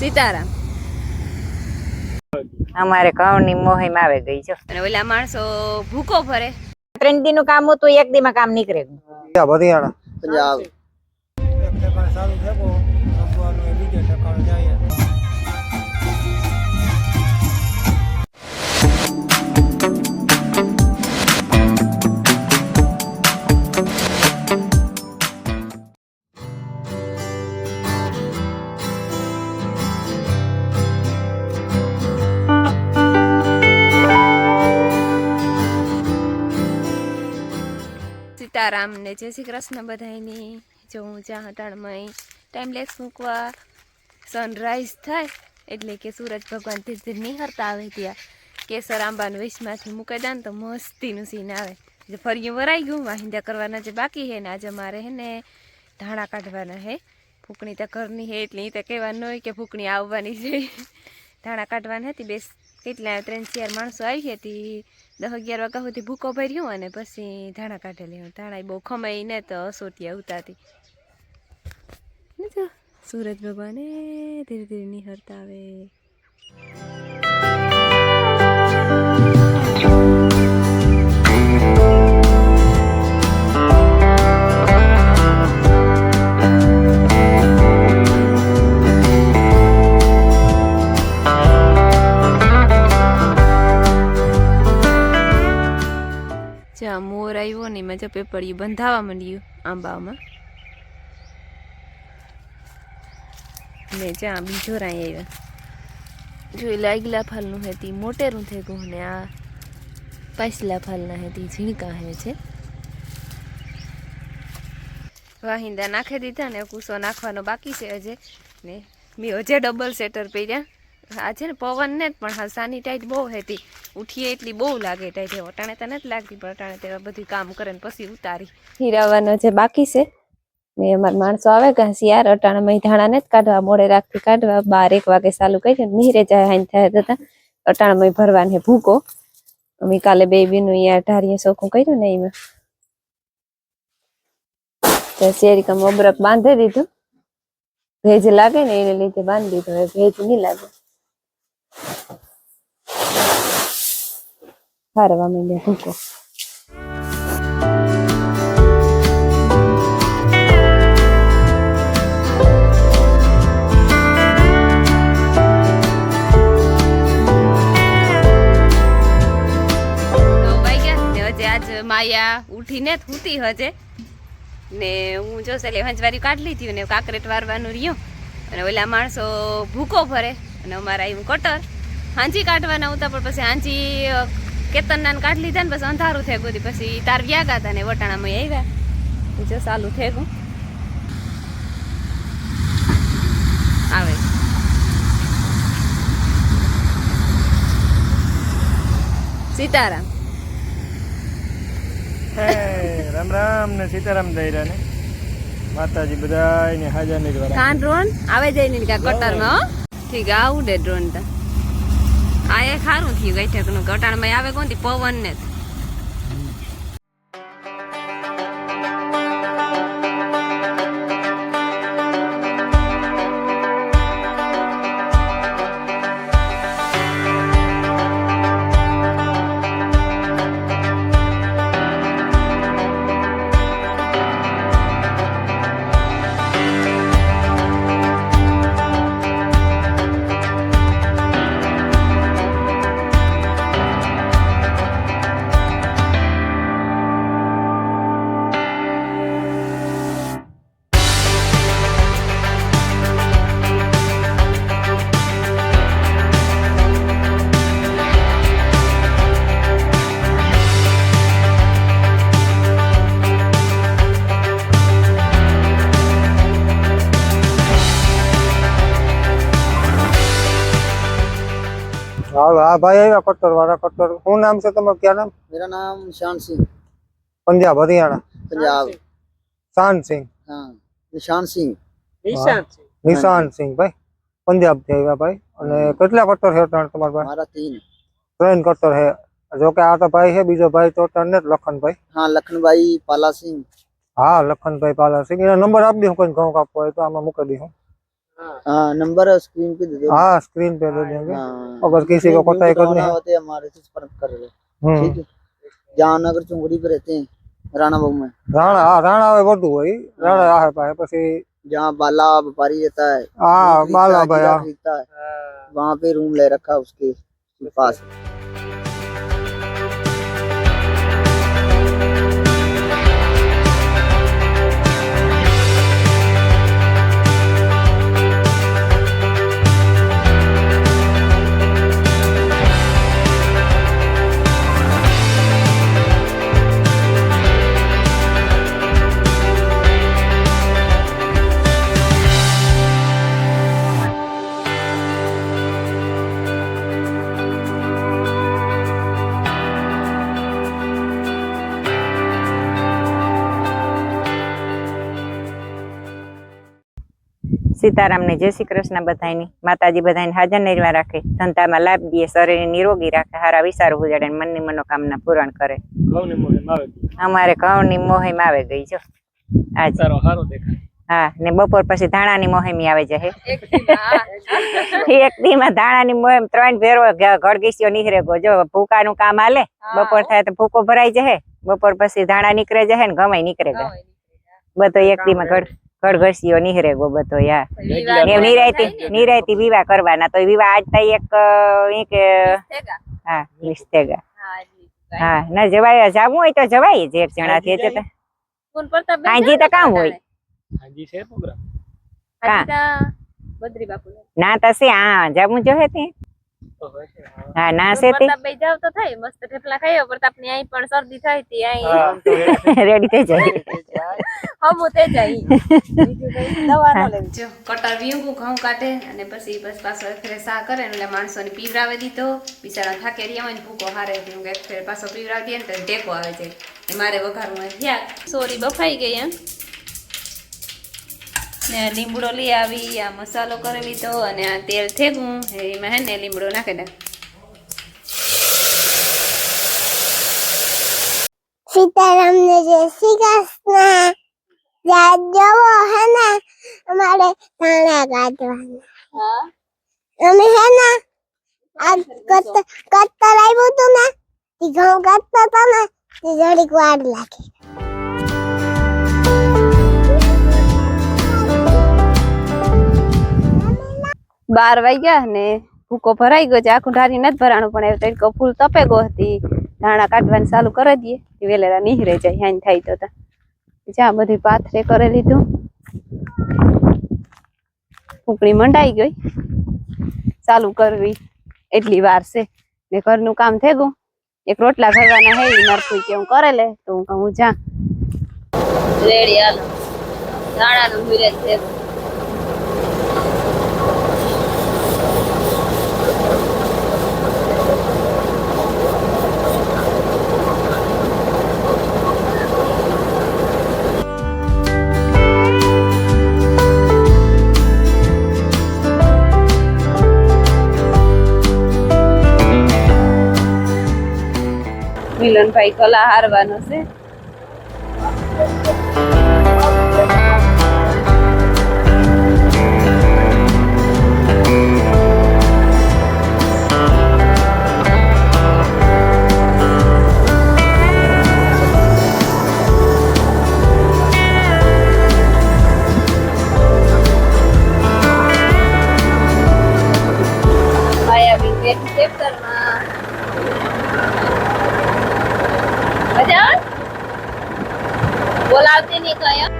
સીતારામ અમારે ઘઉંની મોહિમ આવે ગઈ છે અને ઓલા માણસો ભૂકો ભરે 3 દી નું કામ હતું 1 દી માં કામ નીકળે હરિયાણા પંજાબ ચાલુ છે બહુ રમવાનું એ બીજે ટકાણ જાય સીતારામ ને જય શ્રી કૃષ્ણ બધાયની જો હું જ્યાં હટાણમાં ટાઈમ લેક્સ મૂકવા સનરાઈઝ થાય એટલે કે સૂરજ ભગવાન ધીરે ધીરે નિહરતા આવે ત્યાં કેસર આંબાનું વિષમાંથી મૂકી દે ને તો મસ્તીનું સીન આવે એટલે ફરિયું વરાઈ ગયું વાહિંદા કરવાના જે બાકી છે ને આજે મારે હે ને ધાણા કાઢવાના હે ફૂકણી તો ઘરની હે એટલે એ તો કહેવાનું હોય કે ફૂકણી આવવાની છે ધાણા કાઢવાની હતી બેસ કેટલા 3-4 માણસો આવી હતી 10-11 વાગ્યા સુધી ભૂકો ભર્યો અને પછી ધાણા કાઢેલી ધાણા બહુ ખમાઈ ને તો અસોટિયા ઉતારતી સૂરજ ભગવાને ધીરે ધીરે નિહરતા આવે જ્યાં મોર આવ્યો ને એમાં જો પેપડિયું બંધાવા માંડ્યું આંબામાં ને જ્યાં બીજો રાય આવ્યા જો લાગલા ફાલનું હતી મોટેરું થઈ ગયું ને આ પાછલા ફાલના હતી ઝીણકા હે છે વાહિંદા નાખી દીધા ને કૂસો નાખવાનો બાકી છે હજે ને મેં હજે ડબલ સેટર પહેર્યા આ છે ને પવન ને જ પણ હા સાની ટાઈટ બહુ હતી ઉઠીએ એટલી બહુ લાગે ટાઈટ અટાણે તો નથી લાગતી પણ અટાણે તે બધું કામ કરે ને પછી ઉતારી હીરાવાનો જે બાકી છે ને અમારા માણસો આવે કે યાર અટાણે મહી ધાણા ને જ કાઢવા મોડે રાખતી કાઢવા 12-1 વાગે ચાલુ કરી છે નીરે જાય હાઈન થાય હતા અટાણે મહી ભરવાની ભૂકો અમે કાલે બે બીનું યાર ઢારીએ ચોખ્ખું કર્યું ને એમાં તો શેરીકમ અબરક બાંધી દીધું ભેજ લાગે ને એને લીધે બાંધી દીધું હવે ભેજ નહીં લાગે હારવા માંડ્યા ભૂકો માયા ઉઠીને જ ઉઠી હજે ને હું જો સેલે હંજવારી કાઢ લીધી ને કાકરેટ વારવાનું રહ્યું અને ઓલા માણસો ભૂકો ભરે અને અમારા એવું કટર હાંજી કાઢવાના હતા પણ પછી હાંજી કેતનના કાઢ લીધા ને પછી અંધારું થઈ ગયું પછી તાર વ્યાગા હતા ને વટાણામાં આવ્યા જો ચાલુ થઈ ગયું આવે સીતારામ રામ રામ ને સીતારામ દઈરા ને માતાજી બધાને હાજર ની દ્વારા કાન ડ્રોન આવે જાય ને કા કટર માં ઠીક આવું દે ડ્રોન તા આ એ ખારું થયું ગઈ ઠેકનું કટાણ માં આવે કોણ પવન ને हाँ भाई आया कट्टर वाला कट्टर कौन नाम से तुम्हारा क्या नाम मेरा नाम निशान सिंह पंजाब हरियाणा पंजाब शान सिंह हाँ निशान सिंह निशान सिंह भाई पंजाब से आया भाई અને કેટલા કટ્ટર છે તમારા પાસે हमारा 3 ट्रेन कट्टर है जो कि आ तो भाई है बीजो भाई तो ने लखन भाई हाँ लखन भाई पाला सिंह हाँ लखन भाई पाला सिंह एना नंबर आप दी कोई गांव का तो आमा मुका दी हूं हाँ नंबर स्क्रीन पे दे दो। हाँ स्क्रीन पे दे देंगे। हाँ, अगर किसी को पता ही करनी है। होते हैं हमारे से संपर्क कर लो। हम्म। ठीक है। जहाँ नगर चुंगड़ी पे रहते हैं राणा बाबू में, राणा हाँ राणा હવે બધું હોય રાણા આહે પાસે પછી जहाँ बाला व्यापारी रहता है, हाँ दूध खरीदता बाला है, भाई जीरा हाँ। खरीदता है, वहाँ पे रूम ले रखा है उसके पास। સીતારામ ને જય શ્રી કૃષ્ણ બધાયની માતાજી બધાને હાજર નિર્વા રાખે ધંધામાં લાભ દે શરીર નિરોગી રાખે હારા વિચાર ઉજાડે ને મનની મનોકામના પૂરણ કરે અમારે ઘઉંની મોહિમ આવે ગઈ જો આજ હા ને બપોર પછી ધાણાની મોહિમી આવે છે એક દીમાં ધાણાની મોહિમ 3 ભેરો ગળગીસીઓ નીકળે ગો જો ભૂકાનું કામ હાલે બપોર થાય તો ભૂકો ભરાઈ જાય બપોર પછી ધાણા નીકળે જાય ને ગમાઈ નીકળે ગયા બધો એક દીમાં ગળગસીઓ નીકળે ગો બધો યા નિરાયતી વિવાહ કરવાના તો વિવાહ આજ થાય એક હા 20 થેગા હા ના જવાય જાવું હોય તો જવાય જ એક જણા થી જતા હાજી તો કામ હોય હાજી છે પ્રોગ્રામ બદ્રી બાપુ ના તસે હા જાવું જો હે તે હા ના છે તે પ્રતાપભાઈ જાવ તો થાય મસ્ત થેપલા ખાયો પ્રતાપની અહીં પણ શરદી થઈ હતી અહીં રેડી થઈ જાય હમું તે જાય દવા ન લેવી જો કટર વીંગું ઘઉં કાઢે અને પછી બસ પાછો એક ફેર સા કરે એટલે માણસોને પીવરાવી દીધો બિચારા થાકે રહ્યા હોય ને ભૂકો હારે હું એક ફેર પાછો પીવરાવી દે ને તો ટેકો આવે છે મારે વઘારવું થયા સોરી બફાઈ ગઈ એમ ને લીમડો લઈ આવી આ મસાલો કરી લીધો અને આ તેલ થેગું એમાં હે ને લીમડો નાખી દે सीताराम ने जय श्री कृष्ण जब है ना हमारे थाना काटवाना हमें है ना आज कत्तर આવ્યું હતું ને ઈ ઘઉં કાટતા હતા ને તે જરીક વાર લાગે 12 વાગ્યા ને ભૂકો ભરાઈ ગયો છે આખું ઢારી નથી ભરાણું પણ એ તડકો ફૂલ તપે ગયો હતી ધાણા કાઢવાનું ચાલુ કરી દઈએ વેલેરા નીહરે જાય હાન થાય તો જ્યાં બધી પાથરે કરી લીધું ફૂકણી મંડાઈ ગઈ ચાલુ કરવી એટલી વાર છે ને ઘરનું કામ થઈ ગયું એક રોટલા ભરવાના હે મારતું કે હું કરે લે તો હું કહું જા રેડી હાલો ધાણાનું મિરેજ છે મિલનભાઈ કલા હારવાનો છે માયાવી પેટ ચેપ્ટરમાં મજા બોલાવતી નહીં કયો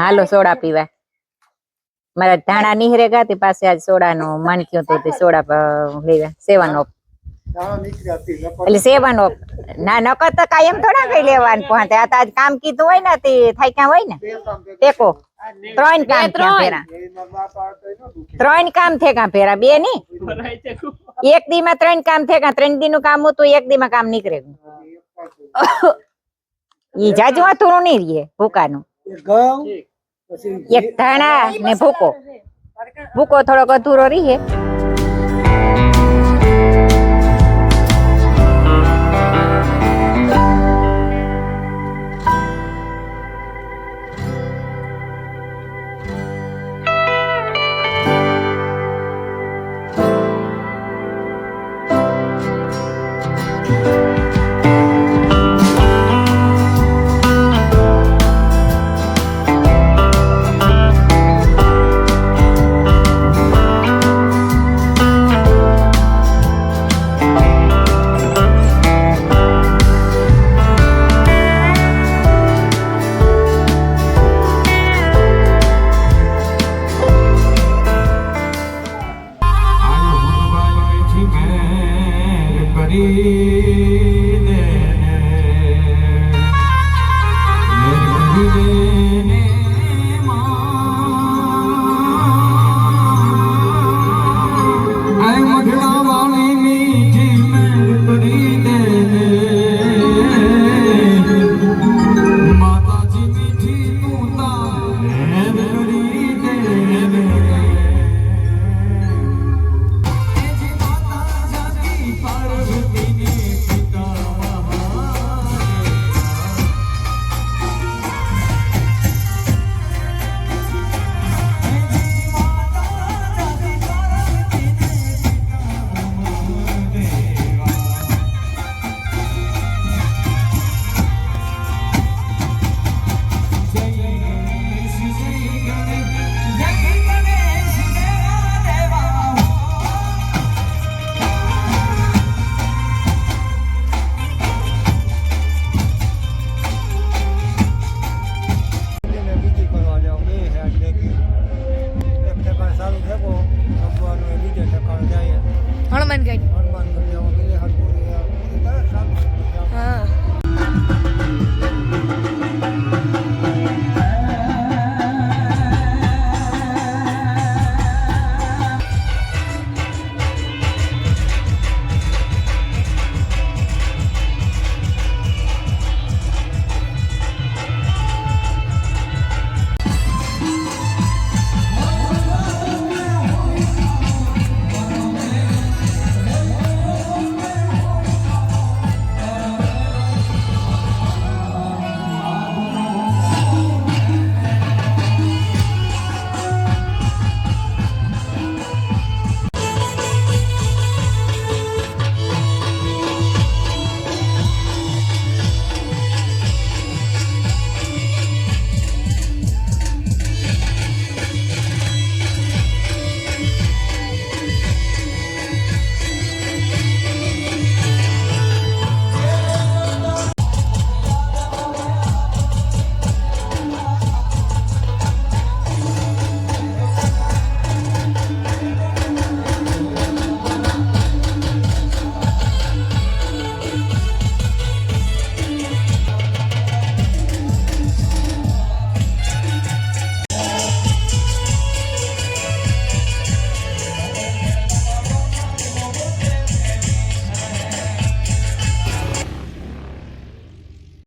હાલો સોડા પીવા મારા ધાણા નીહરે ગયા તે પાસે આજ સોડાનો મન થયો તો તે સોડા લેવા 7 ઓફ એટલે 7 ઓફ ના નકર તો કાયમ થોડા કઈ લેવાનું પણ આ તો આજ કામ કીધું હોય ને તે થાય ક્યાં હોય ને ટેકો 3 કામ થયા ફેરા 3 કામ થયા ફેરા 2 નહીં એક દી માં 3 કામ થયા 3 દી નું કામ હતું એક દી માં કામ નીકળે ઈ જાજુ વાતું નહીં રીએ ભૂકાનું એક ધાણા ને ભૂકો થોડોક અધૂરો રીહે હનુમાન ગઢ